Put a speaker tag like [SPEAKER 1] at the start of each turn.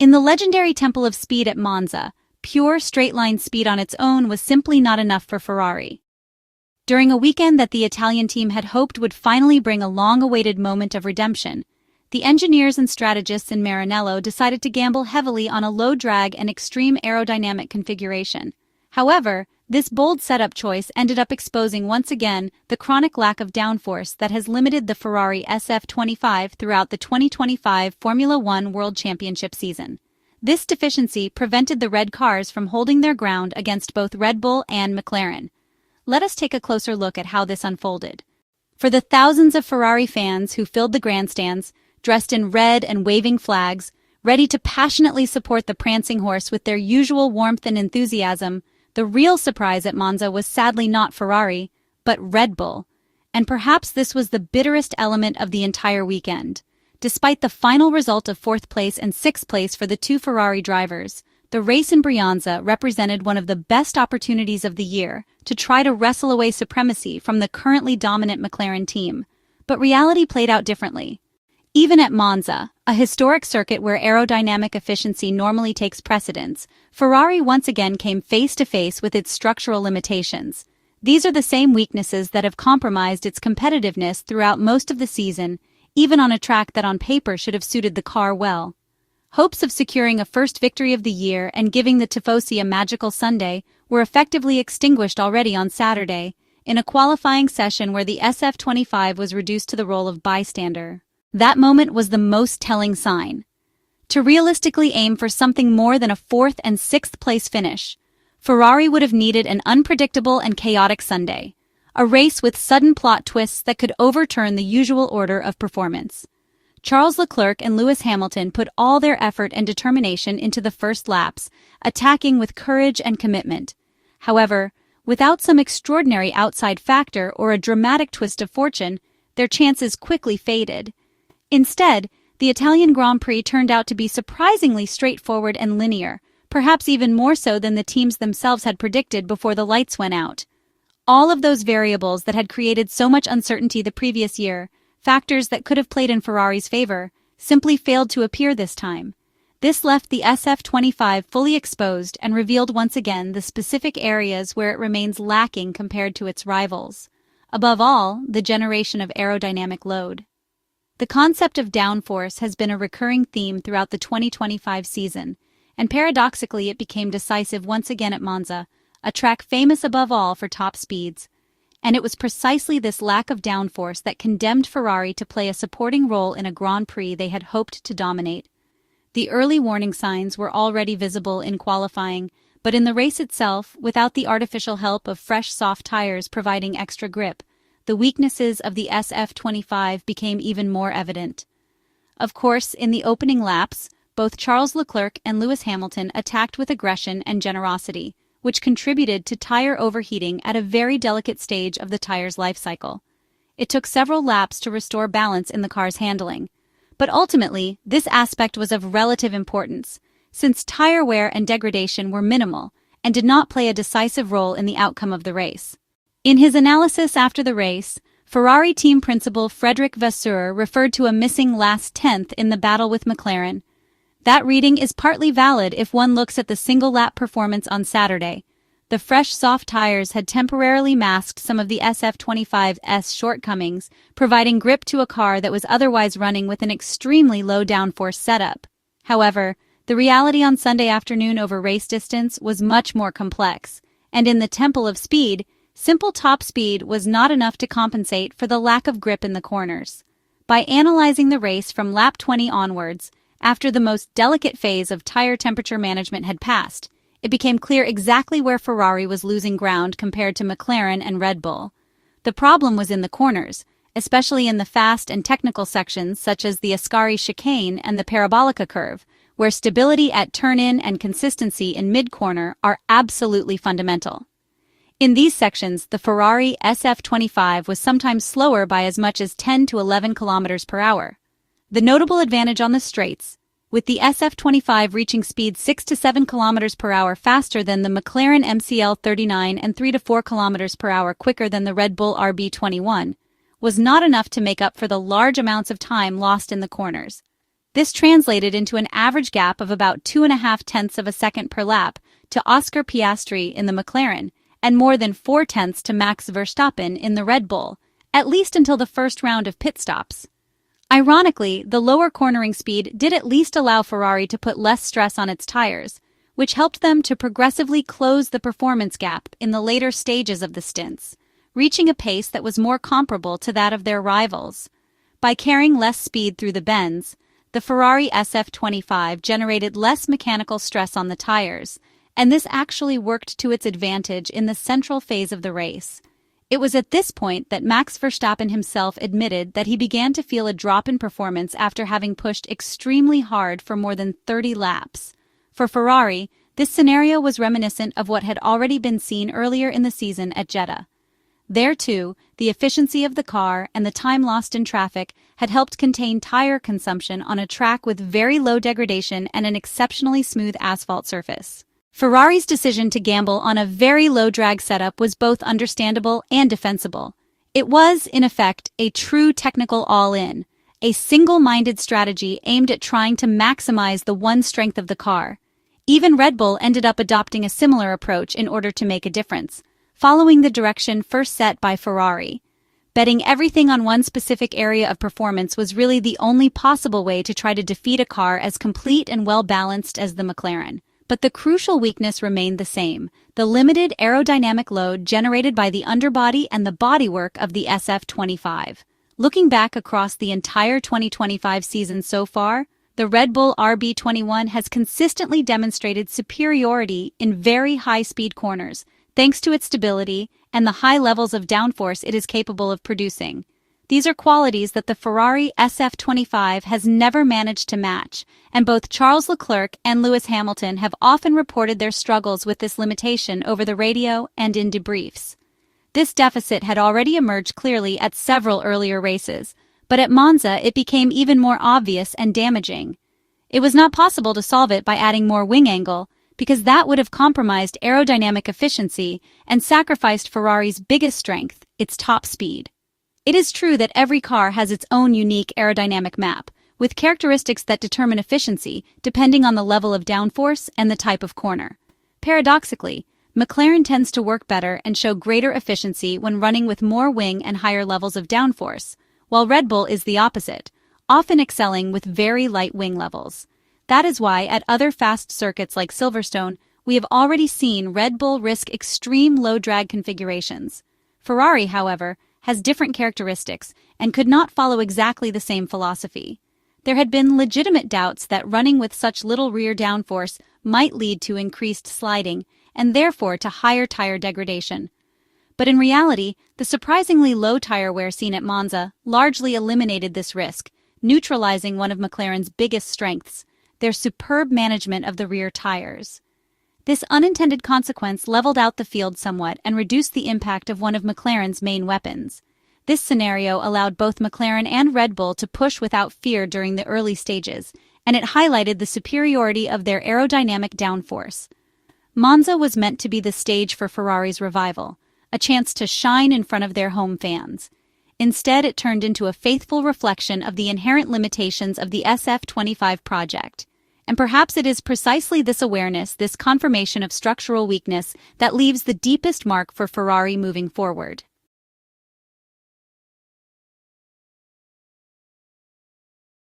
[SPEAKER 1] In the legendary Temple of Speed at Monza, pure straight-line speed on its own was simply not enough for Ferrari. During a weekend that the Italian team had hoped would finally bring a long-awaited moment of redemption, the engineers and strategists in Maranello decided to gamble heavily on a low-drag and extreme aerodynamic configuration. However, this bold setup choice ended up exposing once again the chronic lack of downforce that has limited the Ferrari SF-25 throughout the 2025 Formula One World Championship season. This deficiency prevented the red cars from holding their ground against both Red Bull and McLaren. Let us take a closer look at how this unfolded. For the thousands of Ferrari fans who filled the grandstands, dressed in red and waving flags, ready to passionately support the Prancing Horse with their usual warmth and enthusiasm, the real surprise at Monza was sadly not Ferrari, but Red Bull. And perhaps this was the bitterest element of the entire weekend. Despite the final result of 4th place and 6th place for the two Ferrari drivers, the race in Brianza represented one of the best opportunities of the year to try to wrestle away supremacy from the currently dominant McLaren team. But reality played out differently. Even at Monza, a historic circuit where aerodynamic efficiency normally takes precedence, Ferrari once again came face-to-face with its structural limitations. These are the same weaknesses that have compromised its competitiveness throughout most of the season, even on a track that on paper should have suited the car well. Hopes of securing a first victory of the year and giving the Tifosi a magical Sunday were effectively extinguished already on Saturday, in a qualifying session where the SF-25 was reduced to the role of bystander. That moment was the most telling sign. To realistically aim for something more than a 4th and 6th place finish, Ferrari would have needed an unpredictable and chaotic Sunday, a race with sudden plot twists that could overturn the usual order of performance. Charles Leclerc and Lewis Hamilton put all their effort and determination into the first laps, attacking with courage and commitment. However, without some extraordinary outside factor or a dramatic twist of fortune, their chances quickly faded. Instead, the Italian Grand Prix turned out to be surprisingly straightforward and linear, perhaps even more so than the teams themselves had predicted before the lights went out. All of those variables that had created so much uncertainty the previous year, factors that could have played in Ferrari's favor, simply failed to appear this time. This left the SF-25 fully exposed and revealed once again the specific areas where it remains lacking compared to its rivals. Above all, the generation of aerodynamic load. The concept of downforce has been a recurring theme throughout the 2025 season, and paradoxically it became decisive once again at Monza, a track famous above all for top speeds. And it was precisely this lack of downforce that condemned Ferrari to play a supporting role in a Grand Prix they had hoped to dominate. The early warning signs were already visible in qualifying, but in the race itself, without the artificial help of fresh soft tires providing extra grip, the weaknesses of the SF-25 became even more evident. Of course, in the opening laps, both Charles Leclerc and Lewis Hamilton attacked with aggression and generosity, which contributed to tire overheating at a very delicate stage of the tire's life cycle. It took several laps to restore balance in the car's handling. But ultimately, this aspect was of relative importance, since tire wear and degradation were minimal and did not play a decisive role in the outcome of the race. In his analysis after the race, Ferrari team principal Frédéric Vasseur referred to a missing last 10th in the battle with McLaren. That reading is partly valid if one looks at the single-lap performance on Saturday. The fresh, soft tires had temporarily masked some of the SF-25's shortcomings, providing grip to a car that was otherwise running with an extremely low downforce setup. However, the reality on Sunday afternoon over race distance was much more complex, and in the Temple of Speed, simple top speed was not enough to compensate for the lack of grip in the corners. By analyzing the race from lap 20 onwards, after the most delicate phase of tire temperature management had passed, it became clear exactly where Ferrari was losing ground compared to McLaren and Red Bull. The problem was in the corners, especially in the fast and technical sections such as the Ascari chicane and the Parabolica curve, where stability at turn-in and consistency in mid-corner are absolutely fundamental. In these sections, the Ferrari SF-25 was sometimes slower by as much as 10 to 11 km per hour. The notable advantage on the straights, with the SF-25 reaching speed 6 to 7 km per hour faster than the McLaren MCL-39 and 3 to 4 km per hour quicker than the Red Bull RB21, was not enough to make up for the large amounts of time lost in the corners. This translated into an average gap of about 2.5 tenths of a second per lap to Oscar Piastri in the McLaren, and more than 4 tenths to Max Verstappen in the Red Bull, at least until the first round of pit stops. Ironically, the lower cornering speed did at least allow Ferrari to put less stress on its tires, which helped them to progressively close the performance gap in the later stages of the stints, reaching a pace that was more comparable to that of their rivals. By carrying less speed through the bends, the Ferrari SF-25 generated less mechanical stress on the tires, and this actually worked to its advantage in the central phase of the race. It was at this point that Max Verstappen himself admitted that he began to feel a drop in performance after having pushed extremely hard for more than 30 laps. For Ferrari, this scenario was reminiscent of what had already been seen earlier in the season at Jeddah. There, too, the efficiency of the car and the time lost in traffic had helped contain tire consumption on a track with very low degradation and an exceptionally smooth asphalt surface. Ferrari's decision to gamble on a very low-drag setup was both understandable and defensible. It was, in effect, a true technical all-in, a single-minded strategy aimed at trying to maximize the one strength of the car. Even Red Bull ended up adopting a similar approach in order to make a difference, following the direction first set by Ferrari. Betting everything on one specific area of performance was really the only possible way to try to defeat a car as complete and well-balanced as the McLaren. But the crucial weakness remained the same: the limited aerodynamic load generated by the underbody and the bodywork of the SF-25. Looking back across the entire 2025 season so far, the Red Bull RB21 has consistently demonstrated superiority in very high-speed corners, thanks to its stability and the high levels of downforce it is capable of producing. These are qualities that the Ferrari SF-25 has never managed to match, and both Charles Leclerc and Lewis Hamilton have often reported their struggles with this limitation over the radio and in debriefs. This deficit had already emerged clearly at several earlier races, but at Monza it became even more obvious and damaging. It was not possible to solve it by adding more wing angle, because that would have compromised aerodynamic efficiency and sacrificed Ferrari's biggest strength, its top speed. It is true that every car has its own unique aerodynamic map, with characteristics that determine efficiency depending on the level of downforce and the type of corner. Paradoxically, McLaren tends to work better and show greater efficiency when running with more wing and higher levels of downforce, while Red Bull is the opposite, often excelling with very light wing levels. That is why at other fast circuits like Silverstone, we have already seen Red Bull risk extreme low-drag configurations. Ferrari, however, has different characteristics and could not follow exactly the same philosophy. There had been legitimate doubts that running with such little rear downforce might lead to increased sliding and therefore to higher tire degradation. But in reality, the surprisingly low tire wear seen at Monza largely eliminated this risk, neutralizing one of McLaren's biggest strengths, their superb management of the rear tires. This unintended consequence leveled out the field somewhat and reduced the impact of one of McLaren's main weapons. This scenario allowed both McLaren and Red Bull to push without fear during the early stages, and it highlighted the superiority of their aerodynamic downforce. Monza was meant to be the stage for Ferrari's revival, a chance to shine in front of their home fans. Instead, it turned into a faithful reflection of the inherent limitations of the SF-25 project. And perhaps it is precisely this awareness, this confirmation of structural weakness, that leaves the deepest mark for Ferrari moving forward.